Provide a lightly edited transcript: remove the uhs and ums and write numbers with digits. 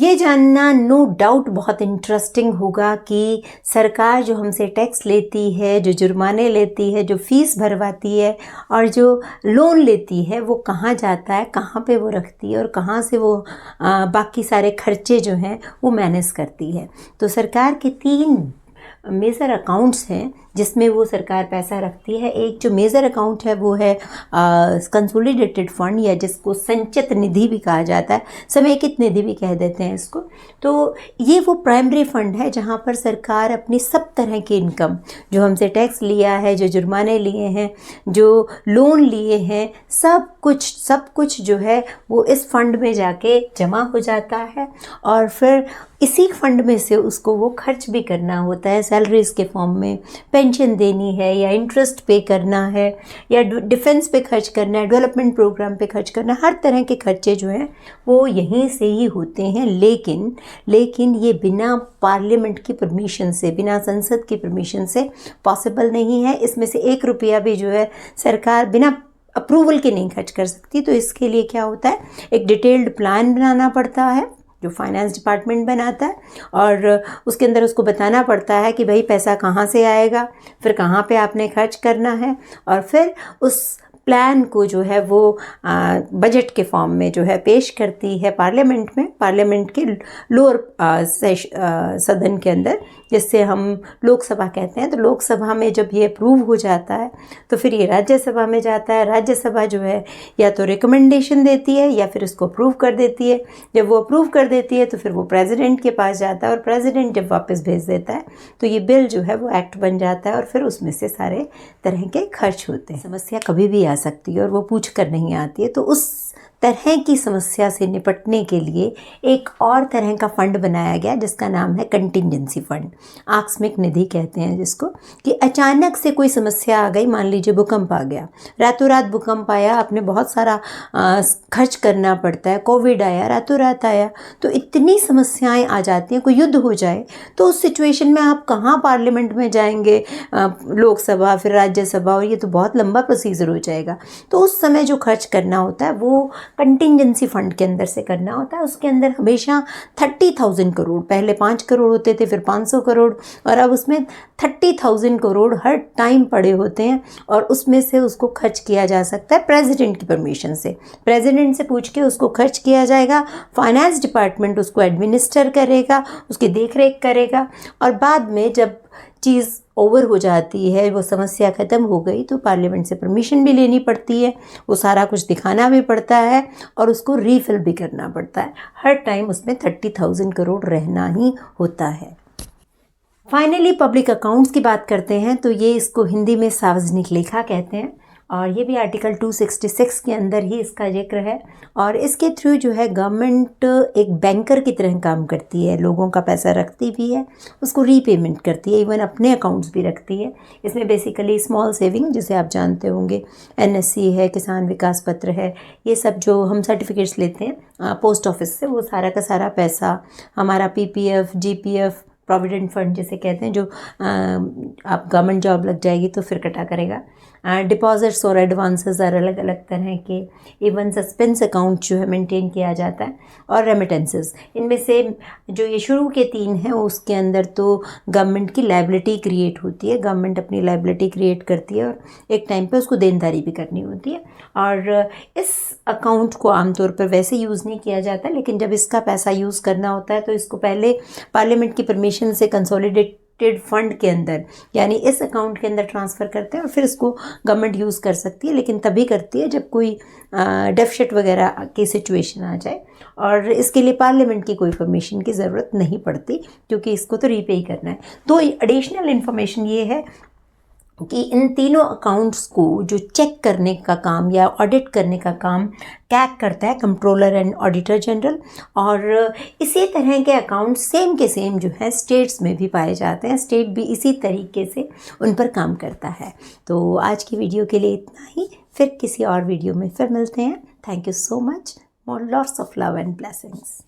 ये जानना no doubt बहुत इंटरेस्टिंग होगा कि सरकार जो हमसे टैक्स लेती है, जो जुर्माने लेती है, जो फ़ीस भरवाती है और जो लोन लेती है वो कहाँ जाता है, कहाँ पे वो रखती है और कहाँ से वो बाकी सारे खर्चे जो हैं वो मैनेज करती है। तो सरकार के 3 मेजर अकाउंट्स हैं जिसमें वो सरकार पैसा रखती है। एक जो मेजर अकाउंट है वो है कंसोलिडेटेड फंड, या जिसको संचित निधि भी कहा जाता है, समेकित निधि भी कह देते हैं इसको। तो ये वो प्राइमरी फंड है जहाँ पर सरकार अपनी सब तरह की इनकम, जो हमसे टैक्स लिया है, जो जुर्माने लिए हैं, जो लोन लिए हैं, सब कुछ जो है वो इस फंड में जाके जमा हो जाता है और फिर इसी फंड में से उसको वो खर्च भी करना होता है। सैलरीज के फॉर्म में पेंशन देनी है, या इंटरेस्ट पे करना है, या डिफेंस पे खर्च करना है, डेवलपमेंट प्रोग्राम पे खर्च करना है। हर तरह के खर्चे जो हैं वो यहीं से ही होते हैं। लेकिन ये बिना पार्लियामेंट की परमिशन से, बिना संसद की परमिशन से पॉसिबल नहीं है। इसमें से 1 रुपया भी जो है सरकार बिना अप्रूवल के नहीं खर्च कर सकती। तो इसके लिए क्या होता है, एक डिटेल्ड प्लान बनाना पड़ता है जो फाइनेंस डिपार्टमेंट बनाता है, और उसके अंदर उसको बताना पड़ता है कि भाई पैसा कहाँ से आएगा, फिर कहाँ पे आपने खर्च करना है, और फिर उस प्लान को जो है वो बजट के फॉर्म में जो है पेश करती है पार्लियामेंट में, पार्लियामेंट के लोअर सदन के अंदर, जिससे हम लोकसभा कहते हैं। तो लोकसभा में जब ये अप्रूव हो जाता है तो फिर ये राज्यसभा में जाता है। राज्यसभा जो है या तो रिकमेंडेशन देती है या फिर इसको अप्रूव कर देती है। जब वो अप्रूव कर देती है तो फिर वो प्रेसिडेंट के पास जाता है, और प्रेसिडेंट जब वापस भेज देता है तो ये बिल जो है वो एक्ट बन जाता है, और फिर उसमें से सारे तरह के खर्च होते हैं। समस्या कभी भी आ सकती है और वो पूछ कर नहीं आती है। तो उस तरह की समस्या से निपटने के लिए एक और तरह का फंड बनाया गया जिसका नाम है कंटिजेंसी फंड, आकस्मिक निधि कहते हैं जिसको। कि अचानक से कोई समस्या आ गई, मान लीजिए भूकंप आ गया, रातों रात भूकंप आया, आपने बहुत सारा खर्च करना पड़ता है, कोविड आया, रातों रात आया, तो इतनी समस्याएं आ जाती हैं, कोई युद्ध हो जाए तो उस सिचुएशन में आप कहाँ पार्लियामेंट में जाएंगे, लोकसभा फिर राज्यसभा, और ये तो बहुत लंबा प्रोसीजर हो जाएगा। तो उस समय जो खर्च करना होता है वो कंटिजेंसी फंड के अंदर से करना होता है। उसके अंदर हमेशा 30,000 करोड़, पहले 5 करोड़ होते थे, फिर 500 करोड़, और अब उसमें 30,000 करोड़ हर टाइम पड़े होते हैं, और उसमें से उसको खर्च किया जा सकता है प्रेसिडेंट की परमिशन से। प्रेसिडेंट से पूछ के उसको खर्च किया जाएगा, फाइनेंस डिपार्टमेंट उसको एडमिनिस्टर करेगा, उसकी देखरेख करेगा, और बाद में जब चीज़ ओवर हो जाती है, वो समस्या ख़त्म हो गई, तो पार्लियामेंट से परमिशन भी लेनी पड़ती है, वो सारा कुछ दिखाना भी पड़ता है और उसको रीफिल भी करना पड़ता है। हर टाइम उसमें 30,000 करोड़ रहना ही होता है। फाइनली पब्लिक अकाउंट्स की बात करते हैं तो ये इसको हिंदी में सार्वजनिक लेखा कहते हैं, और ये भी आर्टिकल 266 के अंदर ही इसका जिक्र है। और इसके थ्रू जो है गवर्नमेंट एक बैंकर की तरह काम करती है, लोगों का पैसा रखती भी है, उसको रीपेमेंट करती है, इवन अपने अकाउंट्स भी रखती है। इसमें बेसिकली स्मॉल सेविंग, जिसे आप जानते होंगे, NSC है, किसान विकास पत्र है, ये सब जो हम सर्टिफिकेट्स लेते हैं पोस्ट ऑफिस से, वो सारा का सारा पैसा हमारा PPF, GPF, प्रोविडेंट फंड जिसे कहते हैं, जो आप गवर्नमेंट जॉब लग जाएगी तो फिर कटा करेगा, डिपॉजिट्स और एडवांसेस और अलग अलग तरह के, इवन सस्पेंस अकाउंट जो है मेंटेन किया जाता है, और रेमिटेंसेस। इनमें से जो ये शुरू के 3 हैं उसके अंदर तो गवर्नमेंट की लायबिलिटी क्रिएट होती है, गवर्नमेंट अपनी लायबिलिटी क्रिएट करती है और एक टाइम पे उसको देनदारी भी करनी होती है। और इस अकाउंट को आमतौर पर वैसे यूज़ नहीं किया जाता, लेकिन जब इसका पैसा यूज़ करना होता है तो इसको पहले पार्लियामेंट की परमिशन से कंसोलिडेटेड फंड के अंदर, यानी इस अकाउंट के अंदर ट्रांसफ़र करते हैं, और फिर इसको गवर्नमेंट यूज़ कर सकती है, लेकिन तभी करती है जब कोई डेफिसिट वगैरह की सिचुएशन आ जाए, और इसके लिए पार्लियामेंट की कोई परमिशन की ज़रूरत नहीं पड़ती, क्योंकि इसको तो रीपे ही करना है। तो एडिशनल इन्फॉर्मेशन ये है कि इन तीनों अकाउंट्स को जो चेक करने का काम या ऑडिट करने का काम कैग करता है, कंट्रोलर एंड ऑडिटर जनरल, और इसी तरह के अकाउंट सेम के सेम जो है स्टेट्स में भी पाए जाते हैं, स्टेट भी इसी तरीके से उन पर काम करता है। तो आज की वीडियो के लिए इतना ही, फिर किसी और वीडियो में फिर मिलते हैं। Thank you so much, more lots of love and blessings.